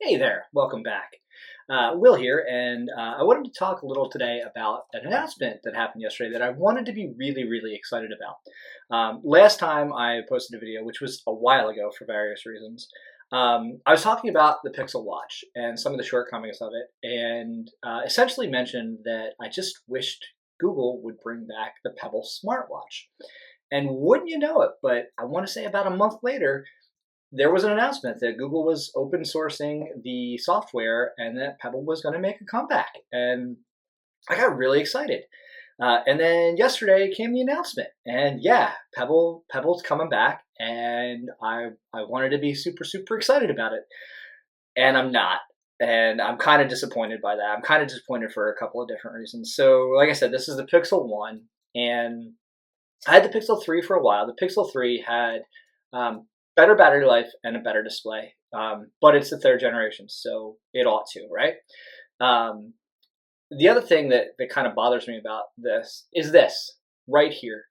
Hey there, welcome back. Will here, and I wanted to talk a little today about an announcement that happened yesterday that I wanted to be really excited about. Last time I posted a video, which was a while ago for various reasons, I was talking about the Pixel Watch and some of the shortcomings of it, and essentially mentioned that I just wished Google would bring back the Pebble smartwatch. And wouldn't you know it, but I want to say about a month later, there was an announcement that Google was open sourcing the software and that Pebble was going to make a comeback. And I got really excited. And then yesterday came the announcement, and yeah, Pebble's coming back, and I wanted to be super excited about it, and I'm not, and I'm kind of disappointed by that. I'm kind of disappointed for a couple of different reasons. So, like I said, this is the Pixel One, and I had the Pixel 3 for a while. The Pixel 3 had um, better battery life and a better display, but it's the third generation, so it ought to, right? Um, the other thing that kind of bothers me about this is this right here.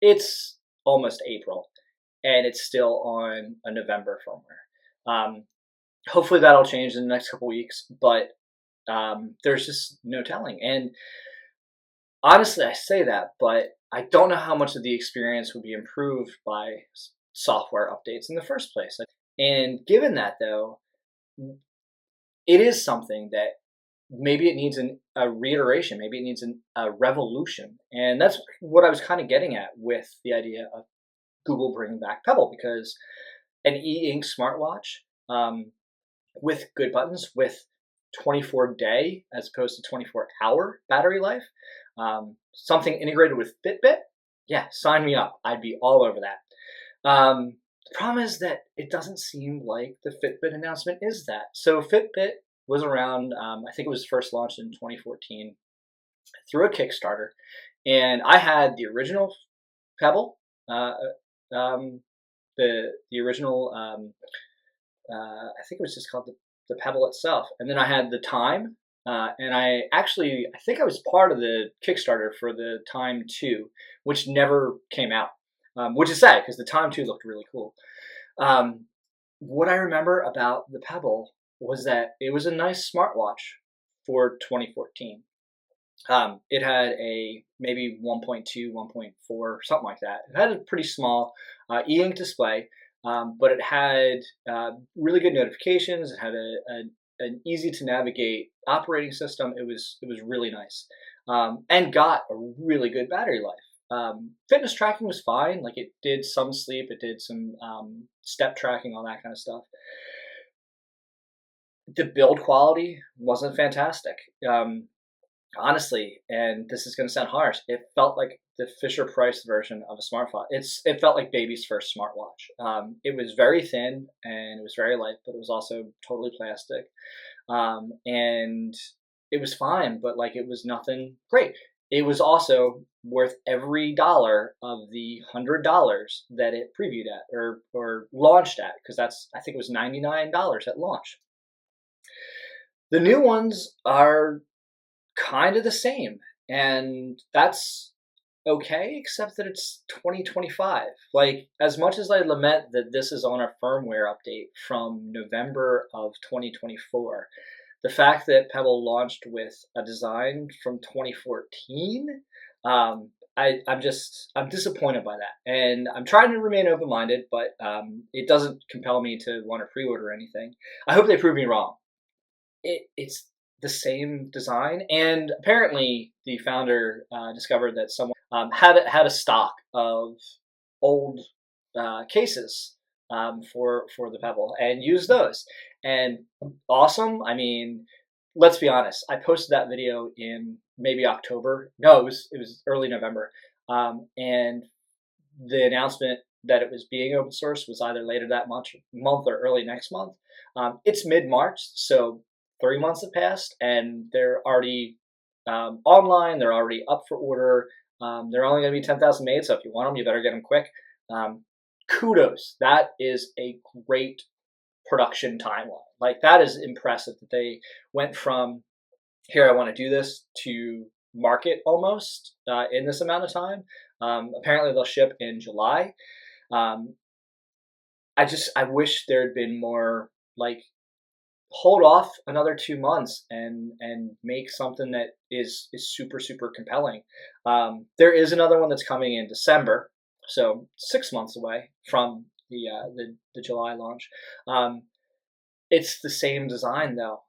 It's almost April, and it's still on a November firmware. Hopefully that'll change in the next couple weeks, but there's just no telling. And honestly, I say that, but I don't know how much of the experience would be improved by software updates in the first place. And given that, though, it is something that maybe it needs a reiteration, maybe it needs a revolution. And that's what I was kind of getting at with the idea of Google bringing back Pebble, because an e-ink smartwatch with good buttons, with 24-day as opposed to 24-hour battery life, something integrated with Fitbit, yeah, sign me up. I'd be all over that. The problem is that it doesn't seem like the Fitbit announcement is that. So Fitbit was around, I think it was first launched in 2014 through a Kickstarter, and I had the original Pebble, the original, I think it was just called the Pebble itself, and then I had the Time, and I think I was part of the Kickstarter for the Time 2, which never came out, which is sad because the Time 2 looked really cool. What I remember about the Pebble was that it was a nice smartwatch for 2014. It had a maybe 1.2, 1.4, something like that. It had a pretty small e-ink display, but it had really good notifications. It had an easy to navigate operating system. It was really nice, and got a really good battery life. Fitness tracking was fine. Like, it did some sleep, it did some step tracking, all that kind of stuff. The build quality wasn't fantastic. Honestly, and this is going to sound harsh, it felt like the Fisher Price version of a smartwatch. It felt like baby's first smartwatch. It was very thin and it was very light, but it was also totally plastic. And it was fine, but like, it was nothing great. It was also worth every dollar of the $100 that it previewed at or launched at, because I think it was $99 at launch. The new ones are kind of the same, and that's okay, except that it's 2025. Like, as much as I lament that this is on a firmware update from November of 2024, the fact that Pebble launched with a design from 2014, I'm disappointed by that, and I'm trying to remain open-minded, but it doesn't compel me to want to pre-order anything. I hope they prove me wrong. It's the same design, and apparently the founder discovered that someone had a stock of old cases for the Pebble and used those. And awesome. I mean, let's be honest. I posted that video in maybe October. No, it was early November, and the announcement that it was being open source was either later that month or early next month. It's mid-March, so 3 months have passed, and they're already online. They're already up for order. They're only going to be 10,000 made, so if you want them, you better get them quick. Kudos. That is a great production timeline. Like, that is impressive that they went from, here, I want to do this, to market almost in this amount of time. Apparently they'll ship in July. I wish there had been more, like, hold off another 2 months and make something that is super super compelling. There is another one that's coming in December, so 6 months away from the July launch. Um, it's the same design though.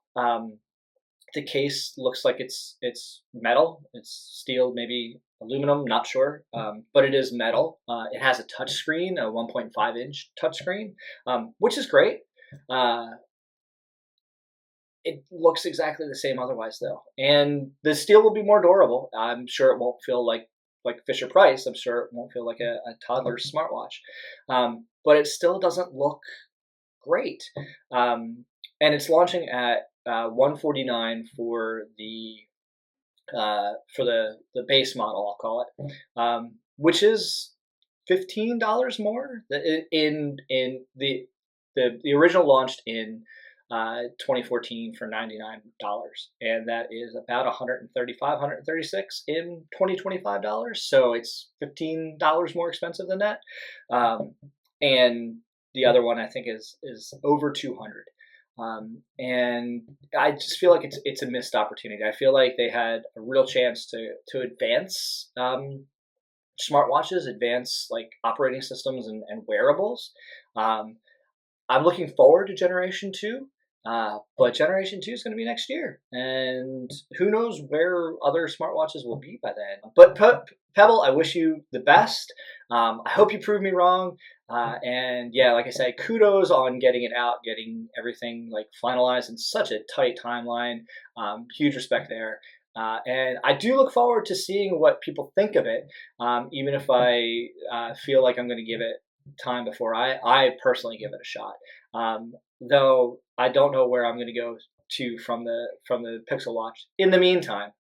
The case looks like it's metal. It's steel, maybe aluminum, not sure, but it is metal. It has a touch screen, a 1.5-inch touch screen, which is great. Uh, it looks exactly the same otherwise, though, and the steel will be more durable. I'm sure it won't feel like Fisher Price. I'm sure it won't feel like a toddler's smartwatch, but it still doesn't look great. And it's launching at 149 for the base model, I'll call it, which is $15 more. In the original launched in 2014 for $99, and that is about 135, 136 in 2025 dollars. So it's $15 more expensive than that, and the other one I think is over 200. And I just feel like it's a missed opportunity. I feel like they had a real chance to advance smartwatches, advance like operating systems and wearables. Um, I'm looking forward to Generation Two, but Generation Two is going to be next year, and who knows where other smartwatches will be by then. But Pebble, I wish you the best. I hope you prove me wrong. And yeah, like I said, kudos on getting it out, getting everything like finalized in such a tight timeline. Huge respect there. And I do look forward to seeing what people think of it, even if I feel like I'm going to give it time before I personally give it a shot. Though I don't know where I'm going to go to from the Pixel Watch. In the meantime,